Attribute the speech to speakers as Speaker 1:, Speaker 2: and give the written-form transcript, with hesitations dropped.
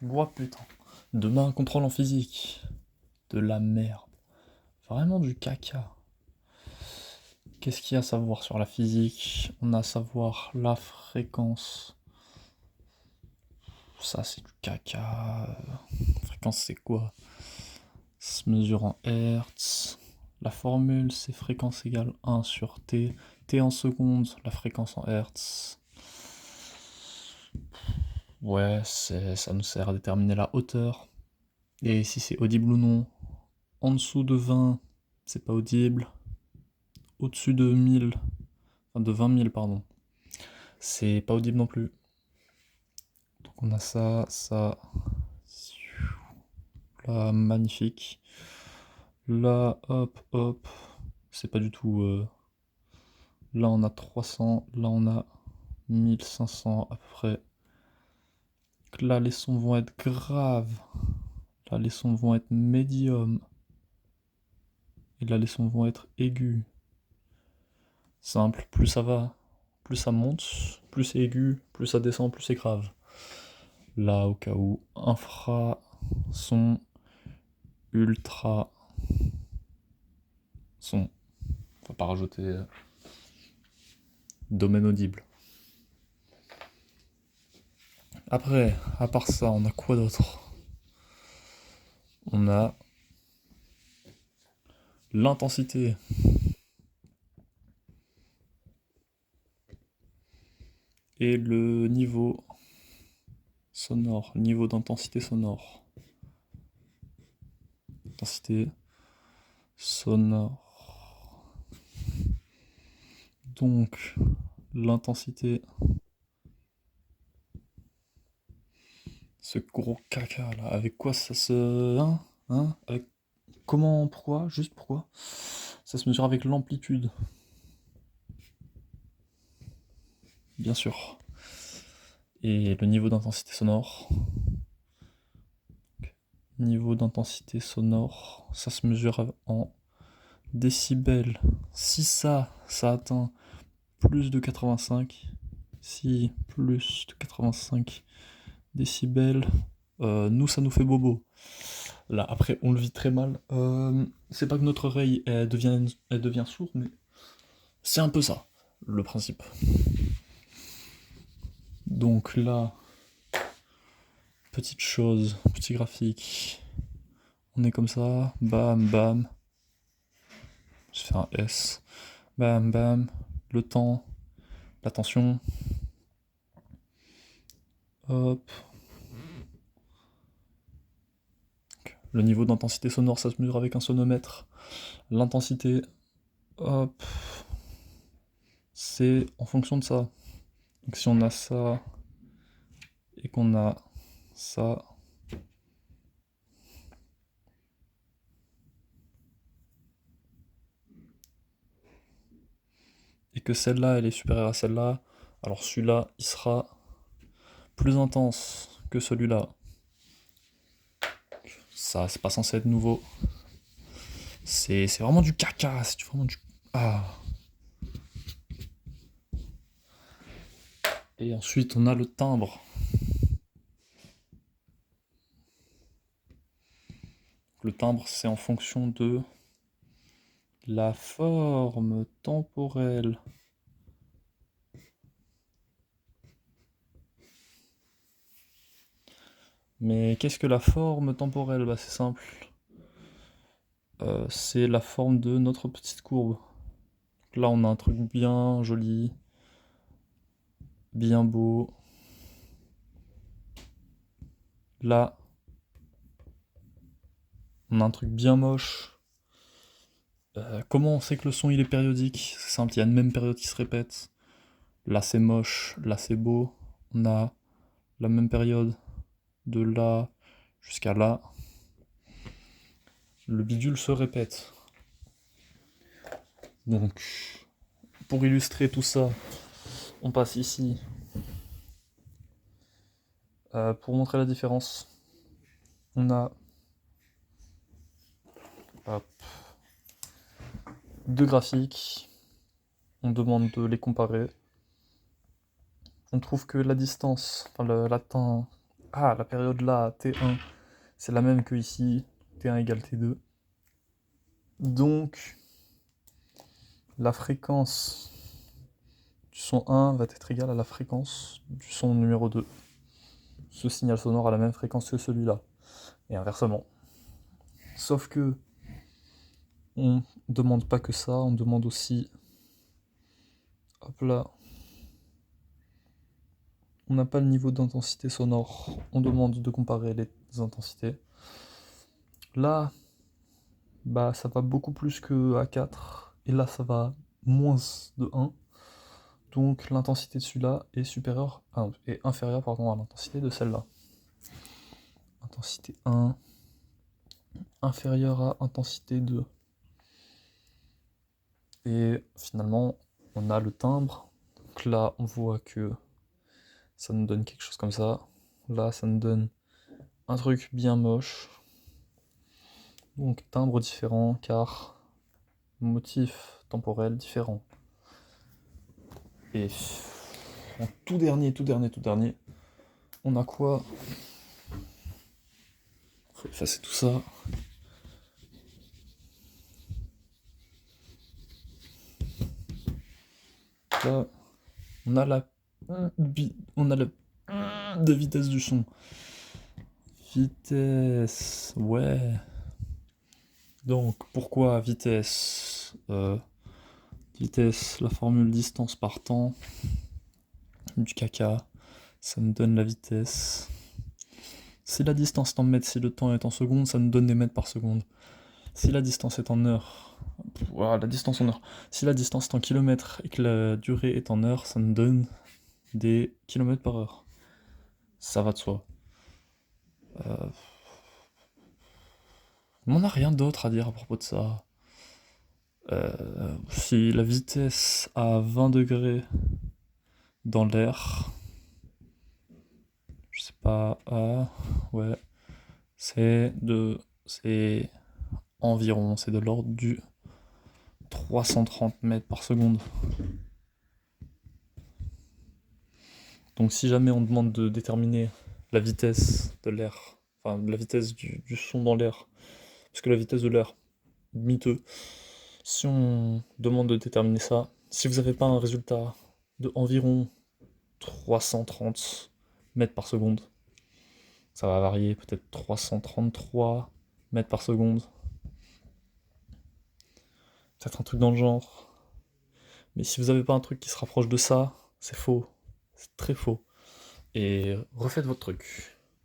Speaker 1: Ouah putain. Demain, un contrôle en physique. De la merde. Vraiment du caca. Qu'est-ce qu'il y a à savoir sur la physique? On a à savoir la fréquence. Ça, c'est du caca. Fréquence, c'est quoi? Ça se mesure en Hertz. La formule, c'est fréquence égale 1 sur T. T en secondes, la fréquence en Hertz. Ouais, ça nous sert à déterminer la hauteur. Et si c'est audible ou non. En dessous de 20, c'est pas audible. Au-dessus de 1000, enfin de 20 000, pardon, c'est pas audible non plus. Donc on a ça, là, magnifique. Là, hop, c'est pas du tout... Là on a 300, là on a 1500 à peu près. Là les sons vont être graves. Là les sons vont être médium. Et là les sons vont être aigus. Simple, plus ça va, plus ça monte, plus c'est aigu, plus ça descend, plus c'est grave. Là au cas où, infra, son, ultra, son. Faut pas rajouter domaine audible. Après, à part ça, on a quoi d'autre? On a l'intensité. Et le niveau sonore, niveau d'intensité sonore. Intensité sonore. Donc, l'intensité, ce gros caca là, avec quoi ça se... Avec... Comment, pourquoi, juste pourquoi? Ça se mesure avec l'amplitude. Bien sûr. Et le niveau d'intensité sonore. Niveau d'intensité sonore, ça se mesure en décibels. Si ça atteint plus de 85, si plus de 85 décibels, nous ça nous fait bobo. Là après on le vit très mal. C'est pas que notre oreille elle devient sourde, mais c'est un peu ça le principe. Donc là, petite chose, petit graphique. On est comme ça, bam bam. Je fais un S. Bam bam. Le temps, la tension. Hop. Le niveau d'intensité sonore, ça se mesure avec un sonomètre. L'intensité, hop, c'est en fonction de ça. Donc si on a ça et qu'on a ça, et que celle-là, elle est supérieure à celle-là, alors celui-là, il sera plus intense que celui-là. Ça, c'est pas censé être nouveau. C'est vraiment du caca, c'est vraiment du... Ah. Et ensuite, on a le timbre. Le timbre, c'est en fonction de la forme temporelle. Mais qu'est-ce que la forme temporelle? Bah, c'est simple. C'est la forme de notre petite courbe. Donc là, on a un truc bien joli, bien beau. Là, on a un truc bien moche. Comment on sait que le son il est périodique? C'est simple, il y a une même période qui se répète. Là, c'est moche, là, c'est beau. On a la même période de là jusqu'à là. Le bidule se répète. Donc, pour illustrer tout ça, on passe ici pour montrer la différence. On a hop, deux graphiques. On demande de les comparer. On trouve que la distance, enfin Ah, la période là, T1, c'est la même que ici, T1 égale T2. Donc, la fréquence du son 1 va être égale à la fréquence du son numéro 2. Ce signal sonore a la même fréquence que celui-là, et inversement. Sauf que, on demande pas que ça, on demande aussi... Hop là. On n'a pas le niveau d'intensité sonore, on demande de comparer les intensités. Là, bah ça va beaucoup plus que A4, et là ça va moins de 1. Donc l'intensité de celui-là est inférieure à l'intensité de celle-là. Intensité 1 inférieure à intensité 2. Et finalement, on a le timbre. Donc là, on voit que ça nous donne quelque chose comme ça. Là, ça nous donne un truc bien moche. Donc timbre différent car motif temporel différent. Et en tout dernier, on a quoi? Faut effacer tout ça. Là, on a la de vitesse du son. Vitesse, ouais. Donc pourquoi vitesse? Vitesse, la formule distance par temps du caca, ça me donne la vitesse. Si la distance est en mètres, si le temps est en secondes, ça nous donne des mètres par seconde. Si la distance est en heures, voilà, la distance en heures. Si la distance est en kilomètres et que la durée est en heures, ça nous donne des kilomètres par heure. Ça va de soi. On n'a rien d'autre à dire à propos de ça. Si la vitesse à 20 degrés dans l'air, je sais pas, ouais, c'est environ, c'est de l'ordre du 330 mètres par seconde. Donc si jamais on demande de déterminer la vitesse de l'air, enfin la vitesse du son dans l'air, parce que la vitesse de l'air, miteux, si on demande de déterminer ça, si vous n'avez pas un résultat de environ 330 mètres par seconde, ça va varier, peut-être 333 mètres par seconde, peut-être un truc dans le genre. Mais si vous n'avez pas un truc qui se rapproche de ça, c'est faux, c'est très faux. Et refaites votre truc.